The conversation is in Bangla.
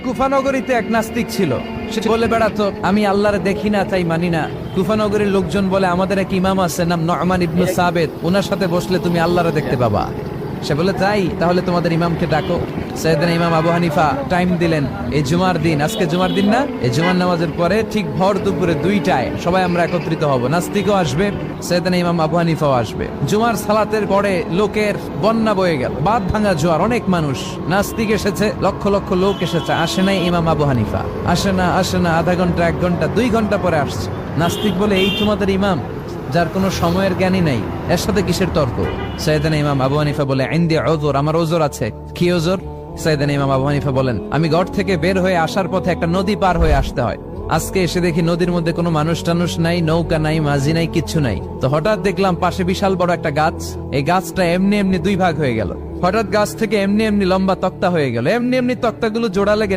কুফানগরীতে এক নাস্তিক ছিল। সে বলে বেড়াতো আমি আল্লাহরে দেখি না তাই মানি না। কুফানগরীর লোকজন বলে আমাদের এক ইমাম আছে নাম নু'মান ইবনে সাবিত, ওনার সাথে বসলে তুমি আল্লাহরে দেখতে পাবা। সে বলে তাই, তাহলে তোমাদের ইমামকে ডাকো। সাইয়েদনা ইমাম আবু হানিফা টাইম দিলেন, এই জুমার দিন, আজকে জুমার দিন না, এই জুমার নামাজের পরে ঠিক ভর দুপুরে 2টায় সবাই আমরা একত্রিত হব। নাস্তিকও আসবে, সাইয়েদনা ইমাম আবু হানিফাও আসবে। জুমার সালাতের পরে লোকের বন্যা বয়ে গেল, বাঁধ ভাঙা জোয়ার, অনেক মানুষ। নাস্তিক এসেছে, লক্ষ লক্ষ লোক এসেছে, আসে নাই ইমাম আবু হানিফা। আসে না আধা ঘন্টা, 1 ঘন্টা, 2 ঘন্টা পরে আসছে। নাস্তিক বলে এই তোমাদের ইমাম, যার কোনো সময়ের জ্ঞানই নাই, এর সাথে কিসের তর্ক? সাইয়েদনা ইমাম আবু হানিফা বলে ইনদি উযর, আমার ওযর আছে। কি ওযর? সাইয়েদনা ইমাম আবু হানিফা বলেন আমি ঘর থেকে বের হয়ে আসার পথে একটা নদী পার হয়ে আসতে হয়। আজকে এসে দেখি নদীর মধ্যে কোনো মানুষ টানুষ নাই, নৌকা নাই, মাঝি নাই, কিচ্ছু নাই। তো হঠাৎ দেখলাম পাশে বিশাল বড় একটা গাছ, এই গাছটা এমনি এমনি 2 ভাগ হয়ে গেল। হঠাৎ গাছ থেকে এমনি এমনি লম্বা তক্তা হয়ে গেল, এমনি এমনি তক্তাগুলো জোড়া লেগে